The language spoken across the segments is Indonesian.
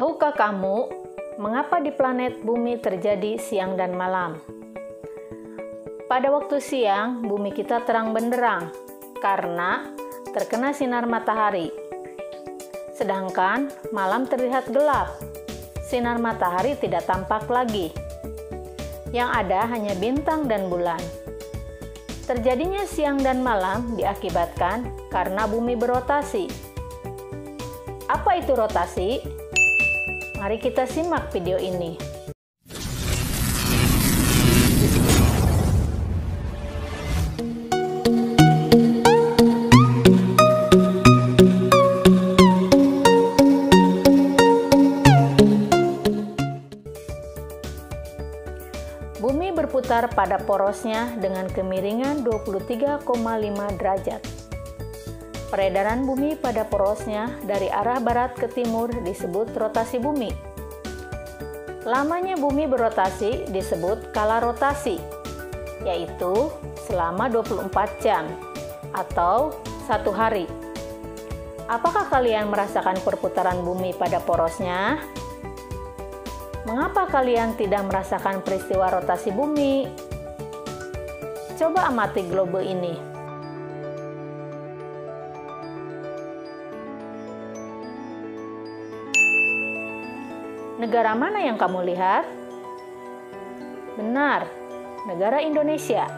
Tahukah kamu mengapa di planet Bumi terjadi siang dan malam? Pada waktu siang, bumi kita terang benderang karena terkena sinar matahari. Sedangkan malam terlihat gelap, sinar matahari tidak tampak lagi. Yang ada hanya bintang dan bulan. Terjadinya siang dan malam diakibatkan karena bumi berotasi. Apa itu rotasi? Mari kita simak video ini. Bumi berputar pada porosnya dengan kemiringan 23,5 derajat. Peredaran bumi pada porosnya dari arah barat ke timur disebut rotasi bumi. Lamanya bumi berotasi disebut kala rotasi, yaitu selama 24 jam atau 1 hari. Apakah kalian merasakan perputaran bumi pada porosnya? Mengapa kalian tidak merasakan peristiwa rotasi bumi? Coba amati globe ini. Negara mana yang kamu lihat? Benar, negara Indonesia.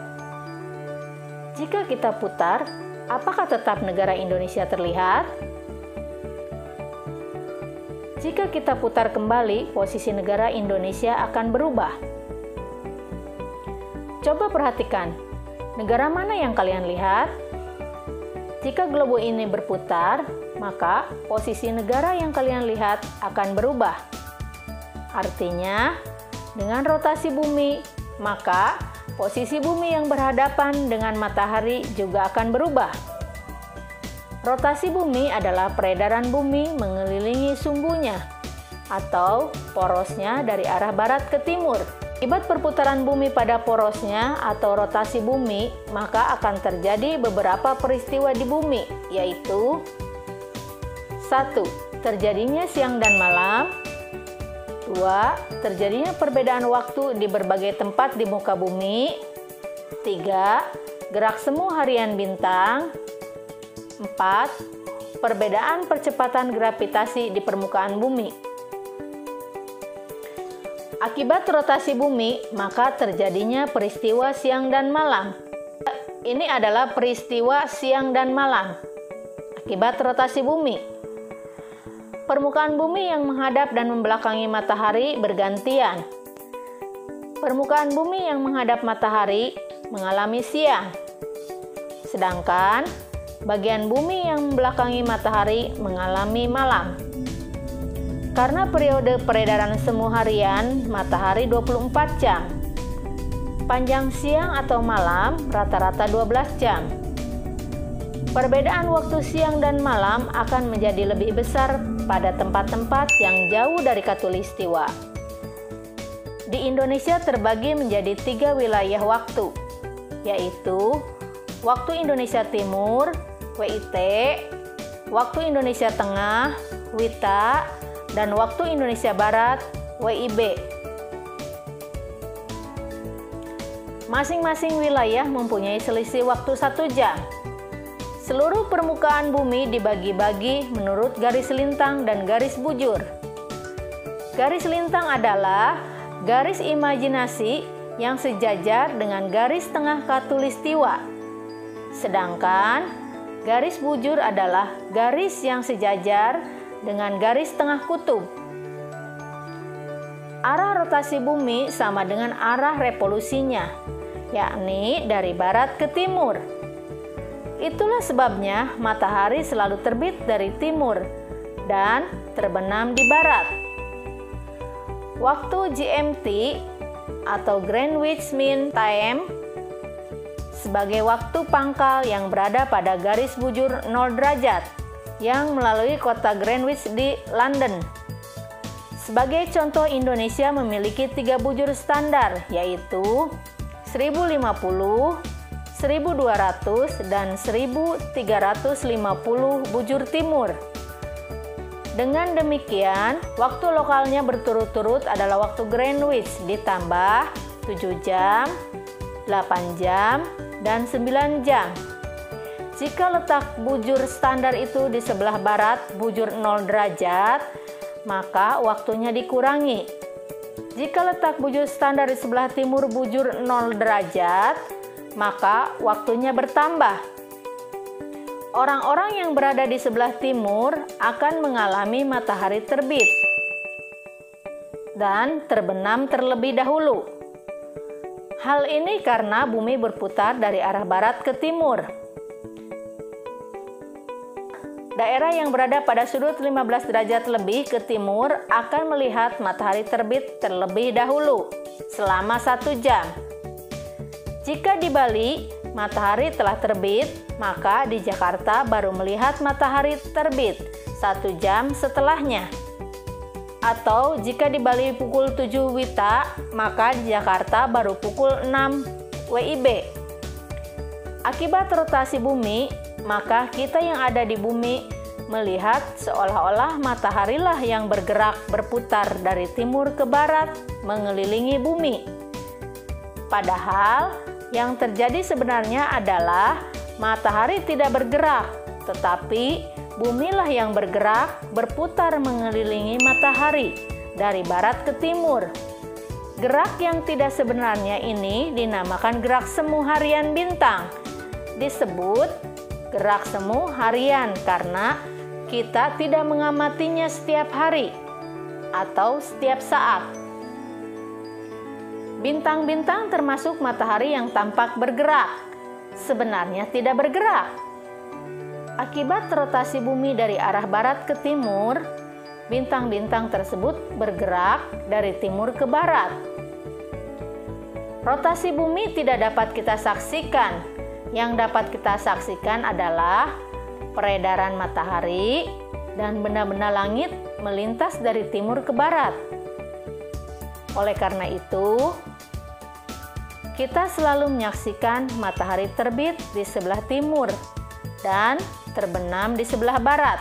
Jika kita putar, apakah tetap negara Indonesia terlihat? Jika kita putar kembali, posisi negara Indonesia akan berubah. Coba perhatikan, negara mana yang kalian lihat? Jika globe ini berputar, maka posisi negara yang kalian lihat akan berubah. Artinya, dengan rotasi bumi, maka posisi bumi yang berhadapan dengan matahari juga akan berubah. Rotasi bumi adalah peredaran bumi mengelilingi sumbunya atau porosnya dari arah barat ke timur. Akibat perputaran bumi pada porosnya atau rotasi bumi, maka akan terjadi beberapa peristiwa di bumi, yaitu 1. Terjadinya siang dan malam. 2. Terjadinya perbedaan waktu di berbagai tempat di muka bumi. 3. Gerak semu harian bintang. 4. Perbedaan percepatan gravitasi di permukaan bumi. Akibat rotasi bumi, maka terjadinya peristiwa siang dan malam. Ini adalah peristiwa siang dan malam akibat rotasi bumi. Permukaan bumi yang menghadap dan membelakangi matahari bergantian. Permukaan bumi yang menghadap matahari mengalami siang, sedangkan bagian bumi yang membelakangi matahari mengalami malam. Karena periode peredaran semu harian matahari 24 jam, panjang siang atau malam rata-rata 12 jam. Perbedaan waktu siang dan malam akan menjadi lebih besar pada tempat-tempat yang jauh dari khatulistiwa. Di Indonesia terbagi menjadi 3 wilayah waktu, yaitu Waktu Indonesia Timur, WIT, Waktu Indonesia Tengah, WITA, dan Waktu Indonesia Barat, WIB. Masing-masing wilayah mempunyai selisih waktu 1 jam. Seluruh permukaan bumi dibagi-bagi menurut garis lintang dan garis bujur. Garis lintang adalah garis imajinasi yang sejajar dengan garis tengah khatulistiwa. Sedangkan garis bujur adalah garis yang sejajar dengan garis tengah kutub. Arah rotasi bumi sama dengan arah revolusinya, yakni dari barat ke timur. Itulah sebabnya matahari selalu terbit dari timur dan terbenam di barat. Waktu GMT atau Greenwich Mean Time sebagai waktu pangkal yang berada pada garis bujur 0 derajat yang melalui kota Greenwich di London. Sebagai contoh, Indonesia memiliki 3 bujur standar, yaitu 1050, 1200, dan 1350 bujur timur. Dengan demikian, waktu lokalnya berturut-turut adalah waktu Greenwich ditambah 7 jam, 8 jam, dan 9 jam. Jika letak bujur standar itu di sebelah barat bujur 0 derajat, maka waktunya dikurangi. Jika letak bujur standar di sebelah timur bujur 0 derajat, maka waktunya bertambah. Orang-orang yang berada di sebelah timur akan mengalami matahari terbit dan terbenam terlebih dahulu. Hal ini karena bumi berputar dari arah barat ke timur. Daerah yang berada pada sudut 15 derajat lebih ke timur akan melihat matahari terbit terlebih dahulu selama 1 jam. Jika di Bali matahari telah terbit, maka di Jakarta baru melihat matahari terbit 1 jam setelahnya. Atau jika di Bali pukul 7 WITA, maka di Jakarta baru pukul 6 WIB. Akibat rotasi bumi, maka kita yang ada di bumi melihat seolah-olah mataharilah yang bergerak berputar dari timur ke barat mengelilingi bumi. Padahal yang terjadi sebenarnya adalah matahari tidak bergerak, tetapi bumilah yang bergerak berputar mengelilingi matahari dari barat ke timur. Gerak yang tidak sebenarnya ini dinamakan gerak semu harian bintang. Disebut gerak semu harian karena kita tidak mengamatinya setiap hari atau setiap saat. Bintang-bintang termasuk matahari yang tampak bergerak, sebenarnya tidak bergerak. Akibat rotasi bumi dari arah barat ke timur, bintang-bintang tersebut bergerak dari timur ke barat. Rotasi bumi tidak dapat kita saksikan. Yang dapat kita saksikan adalah peredaran matahari dan benda-benda langit melintas dari timur ke barat. Oleh karena itu, kita selalu menyaksikan matahari terbit di sebelah timur dan terbenam di sebelah barat.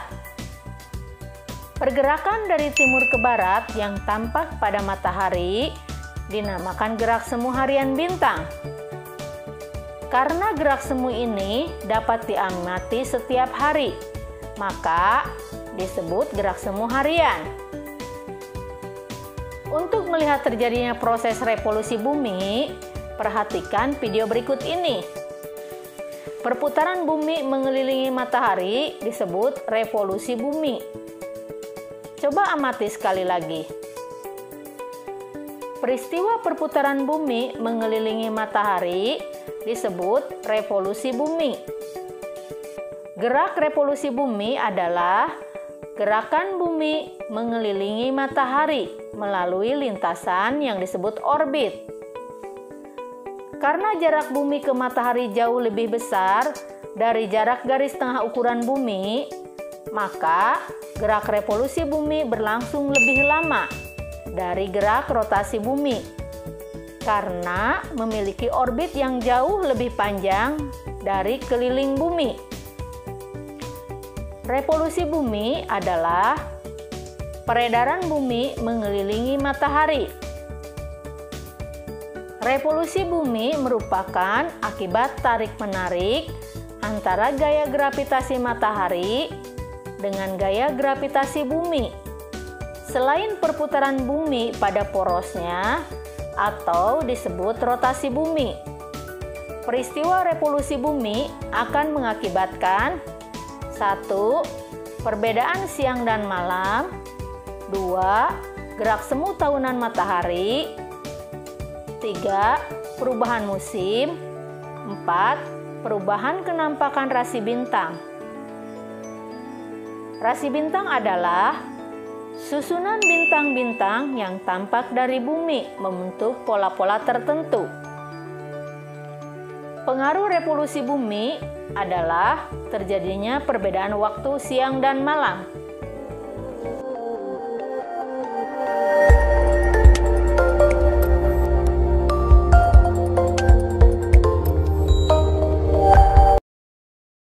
Pergerakan dari timur ke barat yang tampak pada matahari dinamakan gerak semu harian bintang. Karena gerak semu ini dapat diamati setiap hari, maka disebut gerak semu harian. Untuk melihat terjadinya proses revolusi bumi, perhatikan video berikut ini. Perputaran bumi mengelilingi matahari disebut revolusi bumi. Coba amati sekali lagi. Peristiwa perputaran bumi mengelilingi matahari disebut revolusi bumi. Gerak revolusi bumi adalah gerakan bumi mengelilingi matahari melalui lintasan yang disebut orbit. Karena jarak bumi ke matahari jauh lebih besar dari jarak garis tengah ukuran bumi, maka gerak revolusi bumi berlangsung lebih lama dari gerak rotasi bumi karena memiliki orbit yang jauh lebih panjang dari keliling bumi. Revolusi bumi adalah peredaran bumi mengelilingi matahari. Revolusi bumi merupakan akibat tarik-menarik antara gaya gravitasi matahari dengan gaya gravitasi bumi. Selain perputaran bumi pada porosnya atau disebut rotasi bumi, peristiwa revolusi bumi akan mengakibatkan 1. Perbedaan siang dan malam. 2. Gerak semu tahunan matahari. 3. Perubahan musim. 4. Perubahan kenampakan rasi bintang. Rasi bintang adalah susunan bintang-bintang yang tampak dari bumi membentuk pola-pola tertentu. Pengaruh revolusi bumi adalah terjadinya perbedaan waktu siang dan malam.